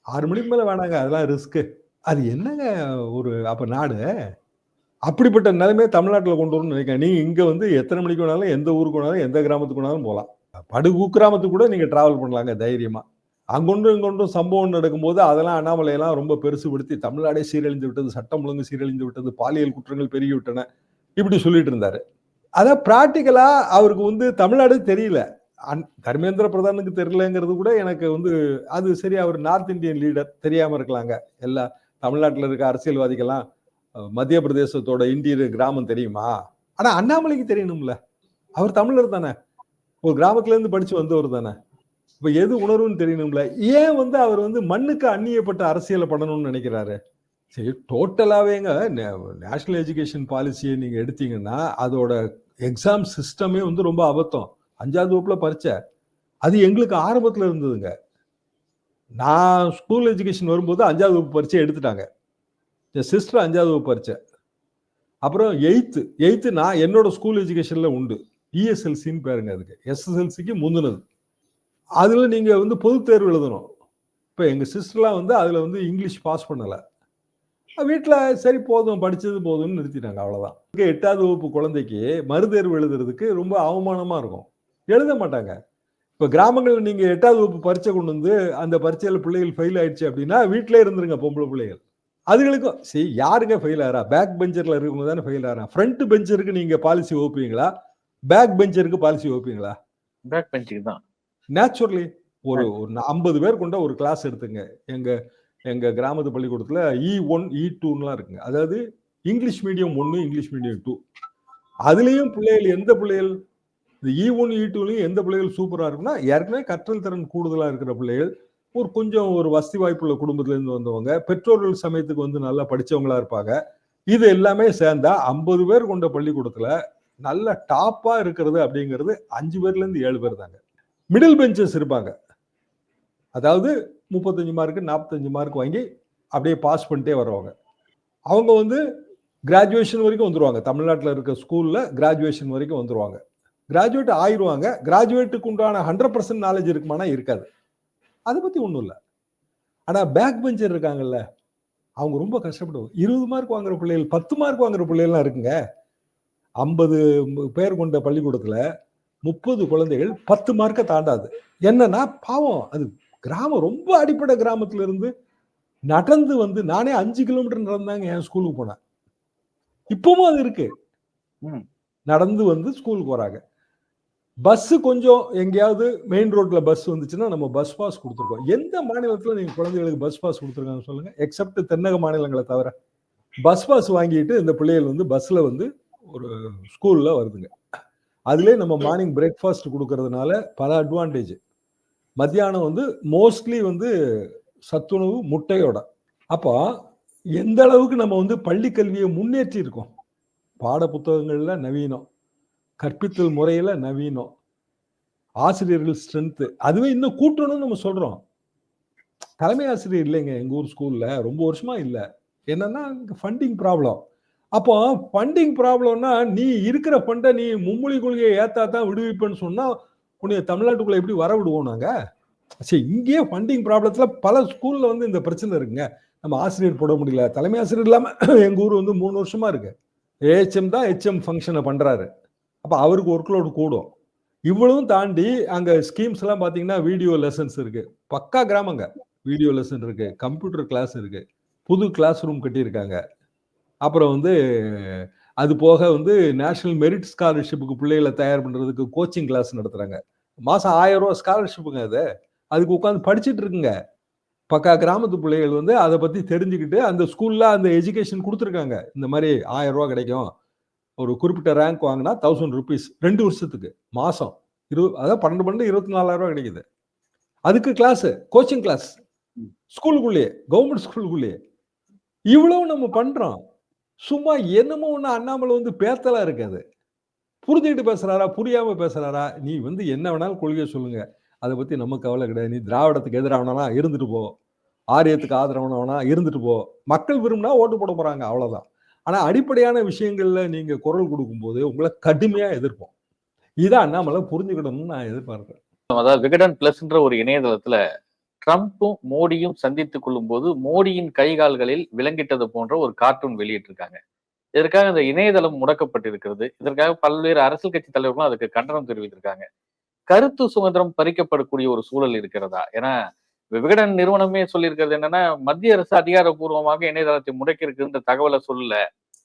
6 மணிக்கு மேல வேணாங்க, அதெல்லாம் ரிஸ்க். அது என்னங்க ஒரு அப்ப நாடு? அப்படிப்பட்ட நிலைமையை தமிழ்நாட்டில் கொண்டு வரணும்னு நினைக்கிறேன். நீங்க இங்க வந்து எத்தனை மணிக்கு வேணாலும் எந்த ஊருக்கு வேணாலும் எந்த கிராமத்துக்கு வேணாலும் போகலாம். குக்கிராமத்துக்கு கூட நீங்க டிராவல் பண்ணலாங்க தைரியமா. அங்கொன்றும் இங்கொன்றும் சம்பவம் நடக்கும்போது அதெல்லாம் அண்ணாமலையெல்லாம் ரொம்ப பெருசுபடுத்தி தமிழ்நாடே சீரழிந்து விட்டது, சட்டம் ஒழுங்கு சீரழிந்து விட்டது, பாலியல் குற்றங்கள் பெருகி விட்டன இப்படி சொல்லிட்டு இருந்தாரு. அதான் பிராக்டிக்கலா அவருக்கு வந்து தமிழ்நாடு தெரியல. தர்மேந்திர பிரதானுக்கு தெரியலங்கிறது கூட எனக்கு வந்து அது சரி, அவர் நார்த் இந்தியன் லீடர் தெரியாம இருக்கலாங்க. எல்லா தமிழ்நாட்டில் இருக்க அரசியல்வாதிகள்லாம் மத்திய பிரதேசத்தோட இன்டீரியர் கிராமம் தெரியுமா? ஆனா அண்ணாமலைக்கு தெரியணும்ல. அவர் தமிழர் தானே, ஒரு கிராமத்துல இருந்து படிச்சு வந்தவர் தானே. இப்ப எது உணர்வுன்னு தெரியணும்ல. ஏன் வந்து அவர் வந்து மண்ணுக்கு அந்நியப்பட்ட அரசியலை பண்ணணும்னு நினைக்கிறாரு? சரி, டோட்டலாவேங்க நேஷனல் எஜுகேஷன் பாலிசியை நீங்க எடுத்தீங்கன்னா அதோட எக்ஸாம் சிஸ்டமே வந்து ரொம்ப அபத்தம். 5வது வகுப்புல பரீட்சை அது எங்களுக்கு ஆரம்பத்துல இருந்ததுங்க. நான் ஸ்கூல் எஜுகேஷன் வரும்போது 5வது வகுப்பு பரீட்சை எடுத்துட்டாங்க. என் சிஸ்டர் 5வது வகுப்பு படிச்சேன். அப்புறம் 8th நான் என்னோட ஸ்கூல் எஜுகேஷன்ல உண்டு. இஎஸ்எல்சின்னு பேருங்க அதுக்கு. எஸ்எஸ்எல்சிக்கு முந்தினது. அதுல நீங்க வந்து பொதுத் தேர்வு எழுதணும். இப்ப எங்க சிஸ்டர்லாம் வந்து அதுல வந்து இங்கிலீஷ் பாஸ் பண்ணல. வீட்டுல சரி போதும் படிச்சது போதும்னு நிறுத்திட்டாங்க, அவ்வளவுதான். 8வது வகுப்பு குழந்தைக்கு மறுதேர்வு எழுதுறதுக்கு ரொம்ப அவமானமா இருக்கும். எழுத மாட்டாங்க. இப்ப கிராமங்கள்ல நீங்க 8வது வகுப்பு பரீட்சை கொண்டு வந்து அந்த பரீட்சையில பிள்ளைகள் ஃபெயில் ஆயிடுச்சு அப்படின்னா வீட்டிலே இருந்துருங்க பொம்பளை பிள்ளைகள். அதுகளுக்கும் சரி யாருங்க ஃபெயில் ஆறா? பேக் பெஞ்சர்ல இருக்கவங்க தானே ஃபெயில் ஆறா. ஃப்ரண்ட் பெஞ்சருக்கு நீங்க பாலிசி வகுப்பீங்களா? பேக் பெஞ்சருக்கு பாலிசி வகுப்பீங்களா? பேக் பெஞ்சுக்கு தான். நேச்சுரலி ஒரு 50 பேர் கொண்ட ஒரு கிளாஸ் எடுத்துங்க. எங்க கிராமத்து பள்ளிக்கூடத்துல E1 E2லாம் இருக்குங்க. அதாவது இங்கிலீஷ் மீடியம் 1, இங்கிலீஷ் மீடியம் 2. அதுலயும் பிள்ளைகள் எந்த பிள்ளைகள் இந்த E1 E2லயும் எந்த பிள்ளைகள் சூப்பரா இருக்குன்னா ஏற்கனவே கற்றல் திறன் கூடுதலா இருக்கிற பிள்ளைகள், கொஞ்சம் ஒரு வசதி வாய்ப்புள்ள குடும்பத்துல இருந்து வந்தவங்க, பெற்றோர்கள் சமயத்துக்கு வந்து நல்லா படிச்சவங்களா இருப்பாங்க. இது எல்லாமே சேர்ந்தா 50 பேர் கொண்ட பள்ளிக்கூடத்துல நல்ல டாப்பா இருக்கிறது அப்படிங்கிறது 5 பேர்ல இருந்து 7 பேர் தாங்க. மிடில் பெஞ்சஸ் இருப்பாங்க. அதாவது 35 மார்க் 45 மார்க் வாங்கி அப்படியே பாஸ் பண்ணிட்டே வருவாங்க. அவங்க வந்து கிராஜுவேஷன் வரைக்கும் வந்துருவாங்க. தமிழ்நாட்டில் இருக்க ஸ்கூல்ல கிராஜுவேஷன் வரைக்கும் வந்துருவாங்க. கிராஜுவேட் ஆயிருவாங்க. கிராஜுவேட்டுக்கு உண்டான 100% நாலேஜ் இருக்குமானா இருக்காது. அதை பத்தி ஒண்ணும் இல்லை. ஆனா பேக் பெஞ்சர் இருக்காங்கல்ல, அவங்க ரொம்ப கஷ்டப்படுவாங்க. 20 மார்க் வாங்குற பிள்ளைகள் 10 மார்க் வாங்குற பிள்ளைகள்லாம் இருக்குங்க. 50 பேர் கொண்ட பள்ளிக்கூடத்துல 30 குழந்தைகள் 10 மார்க்கை தாண்டாது. என்னன்னா பாவம், அது கிராமம், ரொம்ப அடிப்படை கிராமத்துல இருந்து நடந்து வந்து, நானே 5 கிலோமீட்டர் நடந்தாங்க என் ஸ்கூலுக்கு போனேன். இப்பவும் அது இருக்கு. நடந்து வந்து ஸ்கூலுக்கு வராங்க. பஸ் கொஞ்சம் எங்கேயாவது மெயின் ரோட்ல பஸ் வந்துச்சுன்னா நம்ம பஸ் பாஸ் கொடுத்துருக்கோம். எந்த மாநிலத்துல நீங்க குழந்தைகளுக்கு பஸ் பாஸ் கொடுத்துருக்காங்க சொல்லுங்க? எக்ஸப்ட் தென்னக மாநிலங்களை தவிர. பஸ் பாஸ் வாங்கிட்டு இந்த பிள்ளைகள் வந்து பஸ்ல வந்து ஒரு ஸ்கூல்ல வருதுங்க. அதுலயே நம்ம மார்னிங் பிரேக்ஃபாஸ்ட் கொடுக்கறதுனால பல அட்வான்டேஜ். மத்தியானம் வந்து மோஸ்ட்லி வந்து சத்துணவு முட்டையோட. அப்போ எந்த அளவுக்கு நம்ம வந்து பள்ளி கல்வியை முன்னேற்றி இருக்கோம். பாட புத்தகங்கள்ல நவீனம், கற்பித்தல் முறையில நவீனம், ஆசிரியர்கள் ஸ்ட்ரென்த், அதுவே இன்னும் கூட்டணும்னு நம்ம சொல்றோம். தலைமை ஆசிரியர் இல்லைங்க எங்க ஊர் ஸ்கூல்ல, ரொம்ப வருஷமா இல்ல. என்னன்னா ஃபண்டிங் ப்ராப்ளம். அப்போ ஃபண்டிங் ப்ராப்ளம்னா நீ இருக்கிற ஃபண்டை நீ மும்மொழி கொள்கையை ஏத்தா தான் விடுவிப்பேன்னு சொன்னா உன்னை தமிழ்நாட்டுக்குள்ள எப்படி வர விடுவோம் நாங்க? சரி, இங்கேயே ஃபண்டிங் ப்ராப்ளத்துல பல ஸ்கூல்ல வந்து இந்த பிரச்சனை இருக்குங்க. நம்ம ஆசிரியர் போட முடியல, தலைமை ஆசிரியர் இல்லாம எங்க ஊர் வந்து 3 வருஷமா இருக்கு. ஏஹெச்எம் தான் ஹெச்எம் ஃபங்க்ஷனை பண்றாரு. அப்ப அவருக்கு ஒர்க் லோடு கூடும். இவ்வளவும் தாண்டி அங்க ஸ்கீம்ஸ் எல்லாம் பாத்தீங்கன்னா வீடியோ லெசன்ஸ் இருக்கு. பக்கா கிராமங்க. வீடியோ லெசன் இருக்கு, கம்ப்யூட்டர் கிளாஸ் இருக்கு, புது கிளாஸ் ரூம் கட்டியிருக்காங்க. அப்புறம் வந்து அது போக வந்து நேஷனல் மெரிட் ஸ்காலர்ஷிப்புக்கு பிள்ளைகளை தயார் பண்றதுக்கு கோச்சிங் கிளாஸ் நடத்துறாங்க. மாசம் 1000 ரூபாய் ஸ்காலர்ஷிப்புங்க அது. அதுக்கு உட்காந்து படிச்சுட்டு இருக்குங்க. பக்கா கிராமத்து பிள்ளைகள் வந்து அதை பத்தி தெரிஞ்சுக்கிட்டு அந்த ஸ்கூல்ல அந்த எஜுகேஷன் கொடுத்துருக்காங்க. இந்த மாதிரி 1000 ரூபாய் கிடைக்கும், ஒரு குறிப்பிட்ட ரேங்க் வாங்கினா 1000 rupees 2 வருஷத்துக்கு மாசம். அதாவது 12 24,000 ரூபாய் கிடைக்குது. அதுக்கு கிளாஸ், கோச்சிங் கிளாஸ் ஸ்கூலுக்குள்ளேயே, கவர்மெண்ட் ஸ்கூலுக்குள்ளேயே. இவ்வளவு நம்ம பண்றோம். சும்மா என்னமோ ஒண்ணு அண்ணாமலை வந்து பேத்தலா இருக்காது. புரிஞ்சுக்கிட்டு பேசுறாரா, புரியாம பேசுறாரா? நீ வந்து என்ன வேணாலும் கொள்கையை சொல்லுங்க, அதை பத்தி நம்ம கவலை கிடையாது. நீ திராவிடத்துக்கு எதிரானவனா இருந்துட்டு போ, ஆரியத்துக்கு ஆதரவானவனா இருந்துட்டு போ. மக்கள் விரும்பினா ஓட்டு போட போறாங்க, அவ்வளவுதான். ஆனா அடிப்படையான விஷயங்கள்ல நீங்க குரல் கொடுக்கும் போது உங்களை கடுமையா எதிர்ப்போம். இதான் அண்ணாமலை புரிஞ்சுக்கணும்னு நான் எதிர்பார்க்கிறேன். அதாவது விகடன் பிளஸ்ன்ற ஒரு இணையதளத்துல ட்ரம்ப்பும் மோடியும் சந்தித்துக் கொள்ளும் போது மோடியின் கைகால்களில் விலங்கிட்டது போன்ற ஒரு கார்ட்டூன் வெளியிட்டிருக்காங்க. இதற்காக இந்த இணையதளம் முடக்கப்பட்டிருக்கிறது. இதற்காக பல்வேறு அரசியல் கட்சி தலைவர்களும் அதுக்கு கண்டனம் தெரிவித்திருக்காங்க. கருத்து சுதந்திரம் பறிக்கப்படக்கூடிய ஒரு சூழல் இருக்கிறதா? ஏன்னா விகடன் நிறுவனமே சொல்லியிருக்கிறது என்னன்னா, மத்திய அரசு அதிகாரப்பூர்வமாக இணையதளத்தை முடக்கி இருக்குன்ற தகவலை சொல்லல.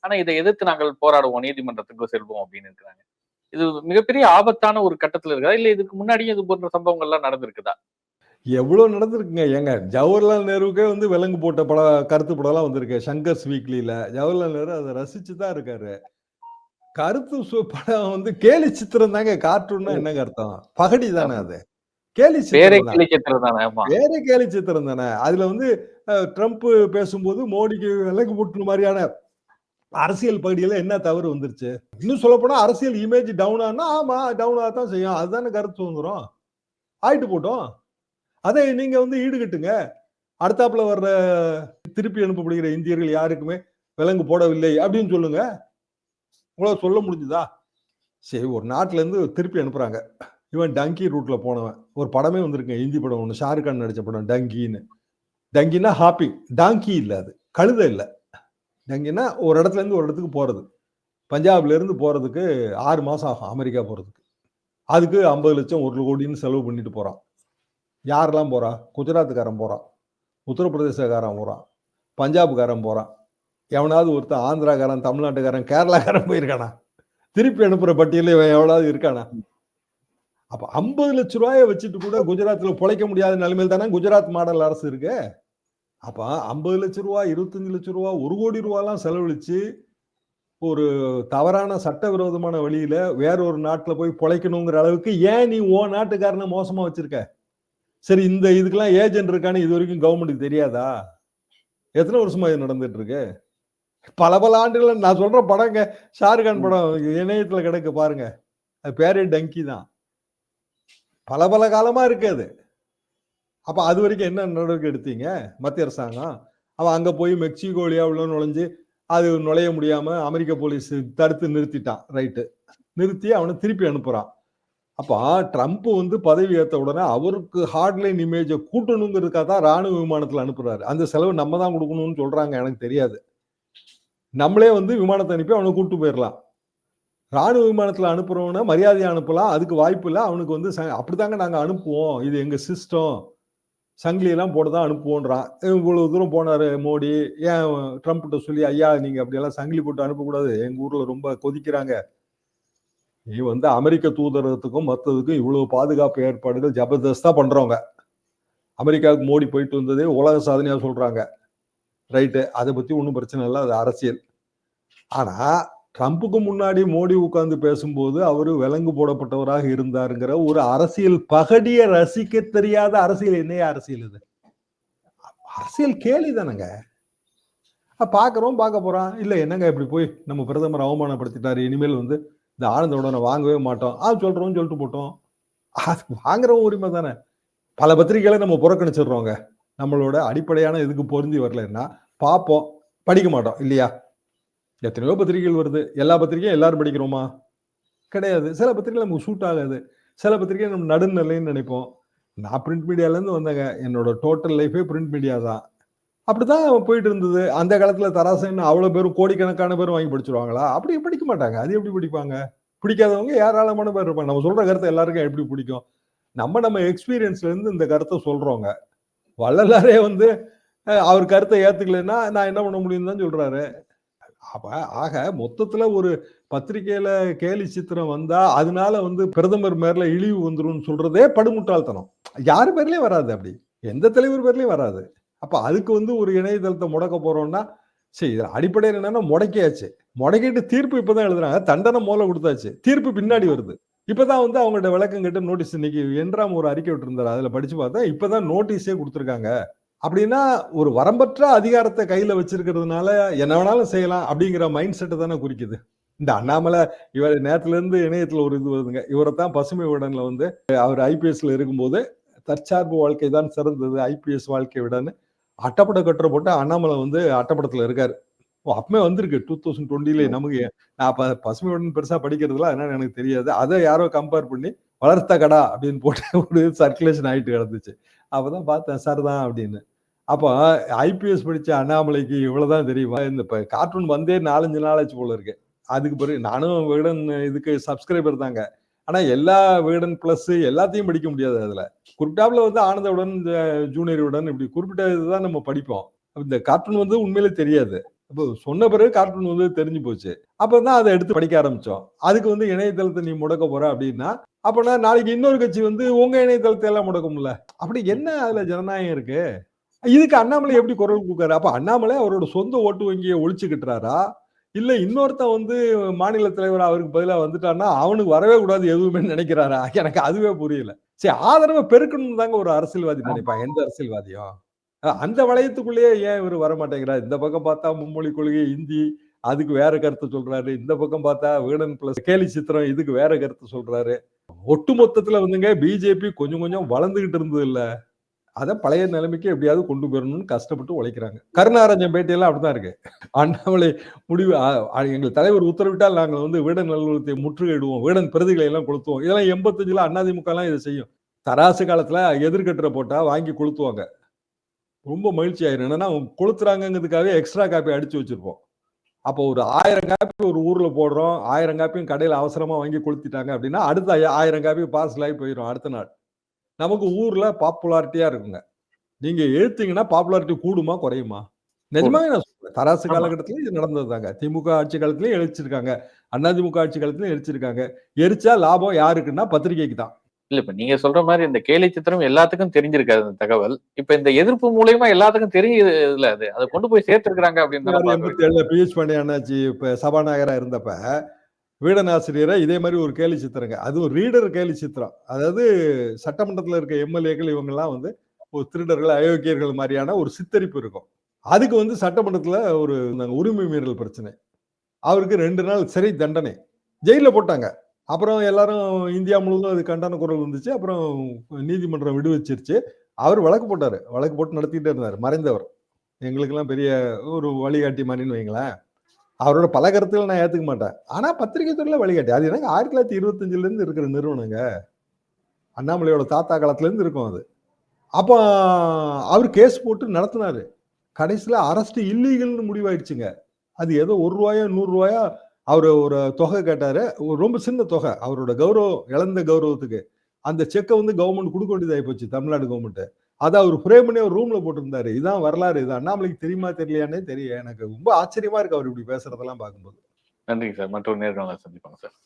ஆனா இதை எதிர்த்து நாங்கள் போராடுவோம், நீதிமன்றத்துக்கு செல்வோம் அப்படின்னு இருக்கிறாங்க. இது மிகப்பெரிய ஆபத்தான ஒரு கட்டத்துல இருக்கா, இல்ல இதுக்கு முன்னாடியும் இது போன்ற சம்பவங்கள்லாம் நடந்திருக்குதா? எவ்வளவு நடந்திருக்குங்க. ஏங்க ஜவஹர்லால் நேருவுக்கே வந்து விலங்கு போட்ட கருத்து படம்லாம் வந்திருக்கு சங்கர்ஸ் வீக்லியில. ஜவஹர்லால் நேரு அதை ரசிச்சு தான் இருக்காரு. கருத்து படம் வந்து கேலி சித்திரம் தாங்க. கார்ட்டூன்னா என்னங்க அர்த்தம்? பகடி தானே அது. கேலி சித்திரம் தானே. வேற கேலி சித்திரம் தானே. அதுல வந்து ட்ரம்ப் பேசும்போது மோடிக்கு விலங்கு போட்டு மாதிரியான அரசியல் பகுதியில என்ன தவறு வந்துருச்சு? இன்னும் சொல்ல போனா அரசியல் இமேஜ் டவுன் ஆனா, ஆமா டவுன் ஆகத்தான் செய்யும். அதுதானே கருத்து சுதந்திரம். ஆயிட்டு போட்டோம். அதை நீங்க வந்து ஈடுகட்டுங்க. அடுத்தாப்புல வர்ற திருப்பி அனுப்பப்படுகிற இந்தியர்கள் யாருக்குமே விலங்கு போடவில்லை அப்படின்னு சொல்லுங்க. உங்களால சொல்ல முடிஞ்சுதா? சரி, ஒரு நாட்டுல இருந்து திருப்பி அனுப்புறாங்க. இவன் டங்கி ரூட்ல போனவன். ஒரு படமே வந்திருக்கு, ஹிந்தி படம் ஒண்ணு, ஷாருக் கான் நடிச்ச படம் டங்கின்னு. டங்கின்னா ஹாப்பி, டாங்கி இல்ல, அது கழுதை இல்ல. டங்கின்னா ஒரு இடத்துல இருந்து ஒரு இடத்துக்கு போறது. பஞ்சாப்ல இருந்து போறதுக்கு 6 மாசம் ஆகும் அமெரிக்கா போறதுக்கு. அதுக்கு 50 லட்சம் 1 கோடின்னு செலவு பண்ணிட்டு போறான். யாரெல்லாம் போறா? குஜராத்துக்காரன் போறான், உத்தரப்பிரதேசக்காரன் போறான், பஞ்சாப்காரன் போறான். எவனாவது ஒருத்தன் ஆந்திராக்காரன், தமிழ்நாட்டுக்காரன், கேரளாக்காரன் போயிருக்கானா? திருப்பி அனுப்புற பட்டியல இவன் எவனாவது இருக்கானா? அப்ப 50 லட்சம் ரூபாயை வச்சுட்டு கூட குஜராத்ல பொழைக்க முடியாத நிலைமையில் தானே குஜராத் மாடல் அரசு இருக்கு. அப்ப 50 லட்சம் ரூபாய், 25 லட்சம் ரூபாய், 1 கோடி ரூபாய்லாம் செலவழிச்சு ஒரு தவறான சட்டவிரோதமான வழியில வேற ஒரு நாட்டுல போய் பொழைக்கணுங்கிற அளவுக்கு ஏன் நீ உன் நாட்டுக்காரனை மோசமா வச்சிருக்க? சரி, இந்த இதுக்கெல்லாம் ஏஜென்ட் இருக்கான்னு இது வரைக்கும் கவர்மெண்ட்டுக்கு தெரியாதா? எத்தனை வருஷமா இது நடந்துட்டு இருக்கு? பல ஆண்டுகள். நான் சொல்ற படங்க, ஷாருக்கான் படம் இணையத்துல கிடக்கு பாருங்க. அது பேரே டங்கி தான். பல காலமா இருக்கு அது. அப்ப அது வரைக்கும் என்ன நடவடிக்கை எடுத்தீங்க மத்திய அரசாங்கம்? அவன் அங்க போய் மெக்சிகோ வழியா உள்ள நுழைஞ்சு அது நுழைய முடியாம அமெரிக்க போலீஸ் தடுத்து நிறுத்திட்டான். ரைட்டு, நிறுத்தி அவனை திருப்பி அனுப்புறான். அப்ப ட்ரம்ப் வந்து பதவி ஏற்ற உடனே அவருக்கு ஹார்ட்லைன் இமேஜை கூட்டணுங்கிறதுக்காக தான் ராணுவ விமானத்துல அனுப்புறாரு. அந்த செலவு நம்ம தான் கொடுக்கணும்னு சொல்றாங்க, எனக்கு தெரியாது. நம்மளே வந்து விமானத்தை அனுப்பி அவனை கூட்டு போயிடலாம். ராணுவ விமானத்துல அனுப்புறவன மரியாதையா அனுப்பலாம், அதுக்கு வாய்ப்பு இல்லை. அவனுக்கு வந்து அப்படித்தாங்க நாங்க அனுப்புவோம், இது எங்க சிஸ்டம், சங்கிலி எல்லாம் போட்டுதான் அனுப்புவோன்றான். இவ்வளவு தூரம் போனாரு மோடி, ஏன் ட்ரம்ப் கிட்ட சொல்லி, ஐயா நீங்க அப்படியெல்லாம் சங்கிலி போட்டு அனுப்பக்கூடாது, எங்க ஊர்ல ரொம்ப கொதிக்கிறாங்க, நீ வந்து அமெரிக்க தூதரகத்துக்கும் மற்றதுக்கும் இவ்வளவு பாதுகாப்பு ஏற்பாடுகள் ஜபர்தஸ்தா பண்றவங்க. அமெரிக்காவுக்கு மோடி போயிட்டு வந்ததே உலக சாதனையா சொல்றாங்க. ரைட்டு, அதை பத்தி ஒன்றும் பிரச்சனை இல்லை, அது அரசியல். ஆனா ட்ரம்புக்கு முன்னாடி மோடி உட்கார்ந்து பேசும்போது அவரு விலங்கு போடப்பட்டவராக இருந்தாருங்கிற ஒரு அரசியல் பகடிய ரசிக்க தெரியாத அரசியல் என்னையா அரசியல் இது? அரசியல் கேலி தானங்க. பாக்குறோம், பார்க்க போறான். இல்ல என்னங்க இப்படி போய் நம்ம பிரதமர் அவமானப்படுத்திட்டாரு, இனிமேல் வந்து இந்த ஆனந்த உடனே வாங்கவே மாட்டோம் சொல்றோம், சொல்லிட்டு போட்டோம். வாங்குற உரிமை தானே. பல பத்திரிகைகளை நம்ம புறக்கணிச்சிடுறோங்க, நம்மளோட அடிப்படையான இதுக்கு பொருந்தி வரலன்னா பார்ப்போம், படிக்க மாட்டோம் இல்லையா? எத்தனையோ பத்திரிகைகள் வருது, எல்லா பத்திரிகையும் எல்லாரும் படிக்கிறோமா? கிடையாது. சில பத்திரிகை நமக்கு சூட் ஆகாது, சில பத்திரிகை நம்ம நடுநிலைன்னு நினைப்போம். நான் பிரிண்ட் மீடியால இருந்து வந்தேங்க, என்னோட டோட்டல் லைஃபே பிரிண்ட் மீடியா தான். அப்படிதான் போயிட்டு இருந்தது. அந்த காலத்துல தராசைன்னு அவ்வளவு பேரும், கோடிக்கணக்கான பேரும் வாங்கி படிச்சிருவாங்களா? அப்படி படிக்க மாட்டாங்க. அது எப்படி படிப்பாங்க? பிடிக்காதவங்க ஏராளமான பேர் இருப்பாங்க. நம்ம சொல்ற கருத்தை எல்லாருக்கும் எப்படி பிடிக்கும்? நம்ம எக்ஸ்பீரியன்ஸ்ல இருந்து இந்த கருத்தை சொல்றோங்க. வள்ளலாரே வந்து அவர் கருத்தை ஏத்துக்கலைன்னா நான் என்ன பண்ண முடியும் தான் சொல்றாரு. அப்ப ஆக மொத்தத்துல ஒரு பத்திரிகையில கேலி சித்திரம் வந்தா அதனால வந்து பிரதமர் மேல இழிவு வந்துரும் சொல்றதே படுமுட்டாள்தனம். யாரு பேர்லயும் வராது, அப்படி எந்த தலைவர் பேர்லயும் வராது. அப்ப அதுக்கு வந்து ஒரு இணையதளத்தை முடக்க போறோம்னா, சரி, அடிப்படையில் என்னன்னா முடக்கியாச்சு. முடக்கிட்டு தீர்ப்பு இப்பதான் எழுதுறாங்க, தண்டனை மூலம் கொடுத்தாச்சு, தீர்ப்பு பின்னாடி வருது. இப்பதான் வந்து அவங்கள்ட்ட விளக்கம் கேட்டு நோட்டீஸ், இன்னைக்கு என்றாம் ஒரு அறிக்கை விட்டு இருந்தாரு, அதுல படிச்சு பார்த்தா இப்பதான் நோட்டீஸே கொடுத்துருக்காங்க. அப்படின்னா ஒரு வரம்பற்ற அதிகாரத்தை கையில வச்சிருக்கிறதுனால என்ன வேணாலும் செய்யலாம் அப்படிங்கிற மைண்ட் செட்டை தானே குறிக்குது. இந்த அண்ணாமலை இவர் நேரத்துல இருந்து இணையத்துல ஒரு இது வருதுங்க, இவரைத்தான் பசுமை விடன்ல வந்து அவர் ஐபிஎஸ்ல இருக்கும்போது தற்சார்பு வாழ்க்கை தான் சிறந்தது, ஐபிஎஸ் வாழ்க்கை விடன்னு அட்டப்பட கட்டுரை போட்டு அண்ணாமலை வந்து அட்டப்படத்துல இருக்காரு. அப்பவே வந்திருக்கு 2020ல. நமக்கு நான் பசுமை விடன் பெருசா படிக்கிறதுல அதனால எனக்கு தெரியாது. அதை யாரோ கம்பேர் பண்ணி வளர்த்த கடா அப்படின்னு போட்டு ஒரு சர்க்குலேஷன் ஆயிட்டு கிடந்துச்சு. அப்பதான் பார்த்தேன், சார் தான் அப்படின்னு. அப்போ ஐபிஎஸ் படிச்ச அண்ணாமலைக்கு இவ்வளவுதான் தெரியுமா? இந்த கார்ட்டூன் வந்தே 4-5 நாள் ஆச்சு போல இருக்கு. அதுக்கு பிறகு நானும் விகடன் இதுக்கு சப்ஸ்கிரைபர் தாங்க. ஆனா எல்லா விகடன் பிளஸ் எல்லாத்தையும் படிக்க முடியாது. அதுல குறிப்பிட்டாப்புல வந்து ஆனந்த உடன், ஜூனியர் உடன், இப்படி குறிப்பிட்ட இதுதான் நம்ம படிப்போம். இந்த கார்ட்டூன் வந்து உண்மையிலே தெரியாது. அப்போ சொன்ன பிறகு கார்ட்டூன் வந்து தெரிஞ்சு போச்சு. அப்பதான் அதை எடுத்து படிக்க ஆரம்பிச்சோம். அதுக்கு வந்து இணையதளத்தை நீ முடக்க போற அப்படின்னா, அப்பனா நாளைக்கு இன்னொரு கட்சி வந்து உங்க இணையதளத்தை எல்லாம் முடக்கும்ல. அப்படி என்ன அதுல ஜனநாயகம் இருக்கு? இதுக்கு அண்ணாமலை எப்படி குரல் கொடுக்காரு? அப்ப அண்ணாமலை அவரோட சொந்த ஓட்டு வங்கியை ஒழிச்சுக்கிட்டுறாரா? இல்ல இன்னொருத்தன் வந்து மாநில தலைவர் அவருக்கு பதிலா வந்துட்டான்னா அவனுக்கு வரவே கூடாது எதுவுமே நினைக்கிறாரா? எனக்கு அதுவே புரியல. சரி, ஆதரவை பெருக்கணும் தாங்க ஒரு அரசியல்வாதி நினைப்பான், எந்த அரசியல்வாதியும். அந்த வளையத்துக்குள்ளேயே ஏன் இவர் வர மாட்டேங்கிறார்? இந்த பக்கம் பார்த்தா மும்மொழி கொள்கை, இந்தி, அதுக்கு வேற கருத்து சொல்றாரு. இந்த பக்கம் பார்த்தா விகடன் பிளஸ் கேலி சித்திரம், இதுக்கு வேற கருத்து சொல்றாரு. ஒட்டு மொத்தத்துல வந்துங்க பிஜேபி கொஞ்சம் கொஞ்சம் வளர்ந்துகிட்டு இருந்தது இல்ல, அதை பழைய நிலைமைக்கு எப்படியாவது கொண்டு போயிடணும்னு கஷ்டப்பட்டு உழைக்கிறாங்க. கருணாரஞ்சன் பேட்டியெல்லாம் அப்படிதான் இருக்கு. அண்ணாமலை முடிவு எங்கள் தலைவர் உத்தரவிட்டால் நாங்கள் வந்து வீடன் அலுவலகத்தை முற்றுகையிடுவோம், வீடன் பிரதிகளை எல்லாம் கொளுத்துவோம். இதெல்லாம் 85ல அதிமுக எல்லாம் இதை செய்யும். தராசு காலத்துல எதிர்கட்டுரை போட்டா வாங்கி கொளுத்துவாங்க. ரொம்ப மகிழ்ச்சி ஆயிரும். என்னன்னா அவங்க கொளுத்துறாங்கிறதுக்காகவே எக்ஸ்ட்ரா காப்பி அடிச்சு வச்சிருப்போம். அப்போ ஒரு 1000 காப்பி ஒரு ஊர்ல போடுறோம், 1000 காப்பியும் கடையில அவசரமா வாங்கி கொளுத்திட்டாங்க அப்படின்னா அடுத்த 1000 காப்பி பார்சல் ஆகி போயிடும் அடுத்த நாள். நமக்கு ஊர்ல பாப்புலாரிட்டியா இருக்குங்க. நீங்க எழுத்தீங்கன்னா பாப்புலாரிட்டி கூடுமா குறையுமா? நிஜமாவே நான் சொல்றேன். தராசு காலகட்டத்திலயும் இது நடந்ததுதாங்க. திமுக ஆட்சி காலத்திலயும் எரிச்சிருக்காங்க, அதிமுக ஆட்சி காலத்திலயும் எரிச்சிருக்காங்க. எரிச்சா லாபம் யாருக்குன்னா பத்திரிகைக்கு தான். இல்ல இப்ப நீங்க சொல்ற மாதிரி இந்த கேலி சித்திரம் எல்லாத்துக்கும் தெரிஞ்சிருக்காது அந்த தகவல். இப்ப இந்த எதிர்ப்பு மூலியமா எல்லாத்துக்கும் தெரியுதுல, அதை கொண்டு போய் சேர்த்திருக்கிறாங்க அப்படின்னு 87ல பிஎச் பாண்டிய அண்ணாச்சி இப்ப சபாநாயகரா இருந்தப்ப வீடன் ஆசிரியரை இதே மாதிரி ஒரு கேலி சித்திரங்க. அதுவும் ரீடர் கேலி சித்திரம். அதாவது சட்டமன்றத்தில் இருக்க எம்எல்ஏக்கள் இவங்கெல்லாம் வந்து ஒரு திருடர்கள், அயோக்கியர்கள் மாதிரியான ஒரு சித்தரிப்பு இருக்கும். அதுக்கு வந்து சட்டமன்றத்துல ஒரு உரிமை மீறல் பிரச்சனை. அவருக்கு 2 நாள் சிறை தண்டனை, ஜெயில போட்டாங்க. அப்புறம் எல்லாரும் இந்தியா முழுவதும் அது கண்டன குரல் வந்துச்சு. அப்புறம் நீதிமன்றம் விடுவிச்சிருச்சு. அவர் வழக்கு போட்டாரு. வழக்கு போட்டு நடத்திட்டே இருந்தார். மறைந்தவர். எங்களுக்கெல்லாம் பெரிய ஒரு வழிகாட்டி மாதிரின்னு வைங்களேன். அவரோட பல கருத்துக்கள் நான் ஏத்துக்க மாட்டேன். ஆனா பத்திரிகை துறையில வழிகாட்டி. அது எனக்கு 1925ல இருந்து இருக்கிற நிறுவனங்க. அண்ணாமலையோட தாத்தா காலத்துல இருந்து இருக்கும் அது. அப்போ அவர் கேஸ் போட்டு நடத்தினாரு. கடைசியில அரஸ்ட் இல்லீகல்னு முடிவாயிடுச்சுங்க. அது ஏதோ ₹1 ₹100 அவரு ஒரு தொகை கேட்டாரு. ரொம்ப சின்ன தொகை. அவரோட கௌரவம், இழந்த கௌரவத்துக்கு அந்த செக்கை வந்து கவர்மெண்ட் கொடுக்க வேண்டியதாகி போச்சு, தமிழ்நாடு கவர்மெண்ட். அதை அவர் ஃப்ரேம் பண்ணி ஒரு ரூம்ல போட்டிருந்தாரு. இதான் வரலாறு. இது அண்ணாமலைக்கு தெரியுமா தெரியலையானே தெரியும். எனக்கு ரொம்ப ஆச்சரியமா இருக்கு அவர் இப்படி பேசுறதெல்லாம் பார்க்கும்போது. நன்றிங்க சார். மற்றொரு நேர்காணல சந்திப்பாங்க சார்.